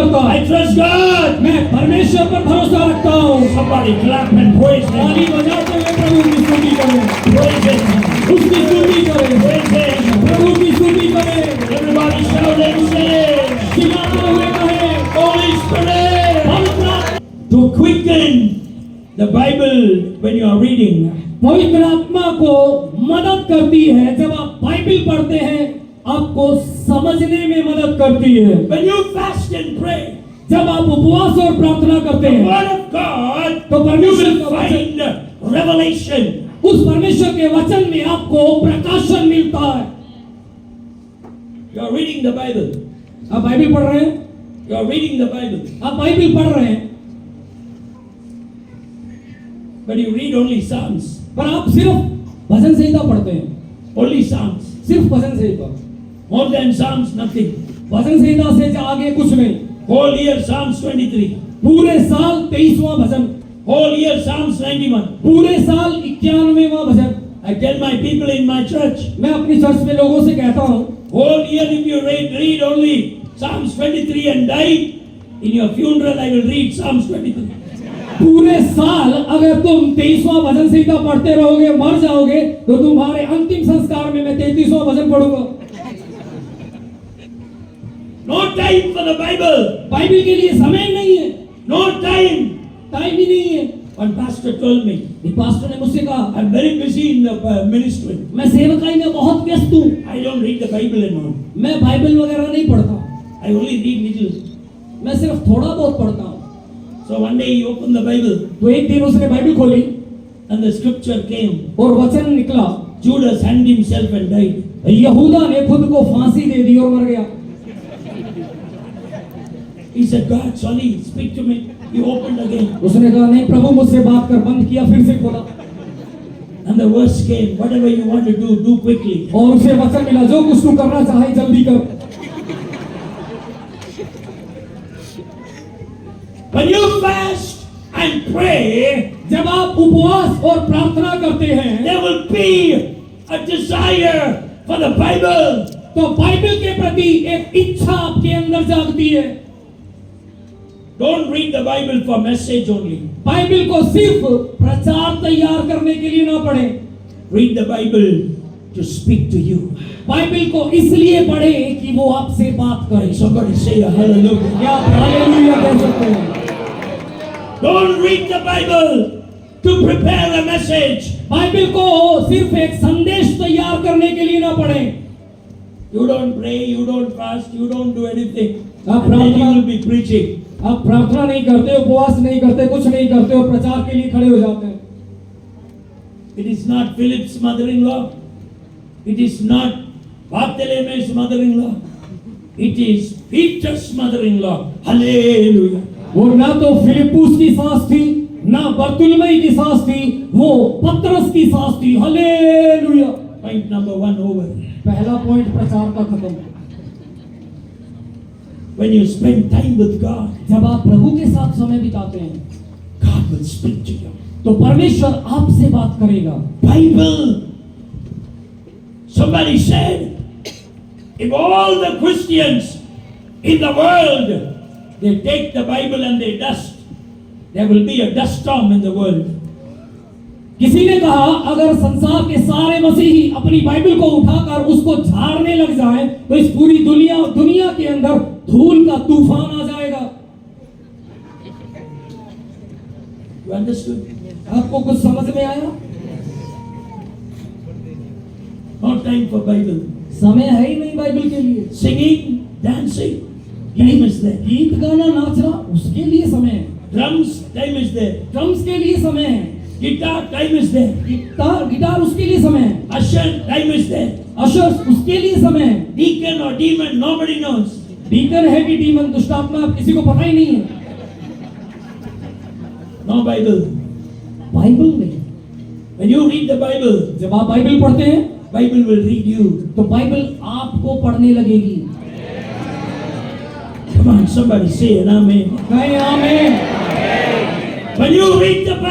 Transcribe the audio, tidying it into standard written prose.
करता। I trust God. मैं परमेश्वर पर भरोसा रखता हूँ। Somebody clap and praise Him. ताली बजाते हुए प्रभु की स्तुति करें। Praise Him. उसकी स्तुति करें। Praise Him. प्रभु की स्तुति करें। Everybody shout and say, चिल्लाते हुए कहें, Holy Spirit. पवित्र आत्मा To quicken the Bible when you are reading. पवित्र आत्मा को मदद करती है। जब आप बाइबल पढ़ते हैं आपको समझने में मदद करती है। When you fast and pray, जब आप उपवास और प्रार्थना करते the हैं Word of God, तो you परमेश्वर will का वचन, find revelation. उस परमेश्वर के वचन में आपको प्रकाशन मिलता है। You are reading the Bible. आप बाइबल पढ़ रहे हैं, You are reading the Bible. आप बाइबल पढ़ रहे हैं, But you read only Psalms. पर आप सिर्फ भजन संहिता पढ़ते हैं। Only Psalms. सिर्फ भजन संहिता, More than Psalms, nothing. भजन संहिता से आगे कुछ नहीं। Whole year Psalms 23. पूरे साल 23वां भजन, Whole year Psalms 91. पूरे साल 91वां भजन। I tell my people in my church, मैं अपनी चर्च में लोगों से कहता हूँ, whole year if you read only Psalms 23 and die, in your funeral I will read Psalms 23. पूरे साल अगर तुम 23वां भजन संहिता पढ़ते रहोगे, मर जाओगे, तो तुम्हारे अंतिम संस्कार में मैं 33वां भजन पढ़ूंगा। No time for the Bible. Bible के लिए समय नहीं है, No time. टाइम ही नहीं है। One pastor told me, एक पास्टर ने मुझसे कहा, I'm very busy in the ministry. मैं सेवकाई में बहुत व्यस्त हूँ, I don't read the Bible anymore. मैं बाइबल वगैरह नहीं पढ़ता, I only read little. मैं सिर्फ थोड़ा बहुत पढ़ता हूँ। So one day he opened the Bible तो एक दिन उसने बाइबल खोली and the scripture came. और वचन निकला, Judas hanged himself and died. यहूदा ने खुद को फांसी दे दी और मर गया। He said, God, sorry, speak to me. He opened again. उसने कहा नहीं प्रभु मुझसे बात कर, बंद किया, फिर से खोला And the verse came, whatever you want to do quickly. और उसे वचन मिला, जो कुछ तू करना चाहे जल्दी कर। When you fast and pray, जब आप उपवास और प्रार्थना करते हैं there will be a desire for the Bible. तो बाइबल के प्रति एक इच्छा आपके अंदर जागती है। Don't read the Bible for message only. Bible को सिर्फ प्रचार तैयार करने के लिए ना पढ़ें, Read the Bible to speak to you. Bible को इसलिए पढ़ें कि वो आपसे बात करे। Somebody say a hallelujah. क्या आप हालेलुया कह सकते हैं? Don't read the Bible to prepare a message. Bible को सिर्फ एक संदेश तैयार करने के लिए ना पढ़ें। You don't pray, you don't fast, you don't do anything. आप And then you प्रार्थना will be preaching. आप प्रार्थना नहीं करते, उपवास नहीं करते, कुछ नहीं करते और प्रचार के लिए खड़े हो जाते हैं। It is not Philip's mother-in-law. It is not Bartholomew's mother-in-law. It is Peter's mother-in-law. Hallelujah. वो ना तो फिलिप्पुस की सास थी, ना बर्तुलमई की सास थी, वो पतरस की सास थी। हालेलुया। Point number 1 over. पहला पॉइंट प्रचार का खत्म। When you spend time with God, जब आप प्रभु के साथ समय बिताते हैं God will speak to you. तो परमेश्वर आपसे बात करेगा। Bible. Somebody said, if all the Christians in the world, they take the Bible and they dust, there will be a dust storm in the world. किसी ने कहा अगर संसार के सारे मसीही अपनी बाइबल को उठाकर उसको झाड़ने लग जाएं तो इस पूरी दुनिया के अंदर धूल का तूफान आ जाएगा। You understood? आपको कुछ समझ में आया? No time for Bible. समय है ही नहीं बाइबल के लिए। Singing, dancing, time is there. गीत गाना नाचना उसके लिए समय है। Drums, time is there. Drums के लिए समय है। Guitar, time is there. Guitar उसके लिए समय है। Usher, time is there. Ushers उसके लिए समय है। Deacon or demon, nobody knows. Deacon है कि डीमन, दुष्टात्मा, किसी को पता ही नहीं है। No Bible. बाइबल नहीं। When you read the Bible, जब आप बाइबल पढ़ते हैं Bible will read you. तो बाइबल आपको पढ़ने लगेगी। Come on, somebody say an amen. कहें आमीन। When you read the Bible,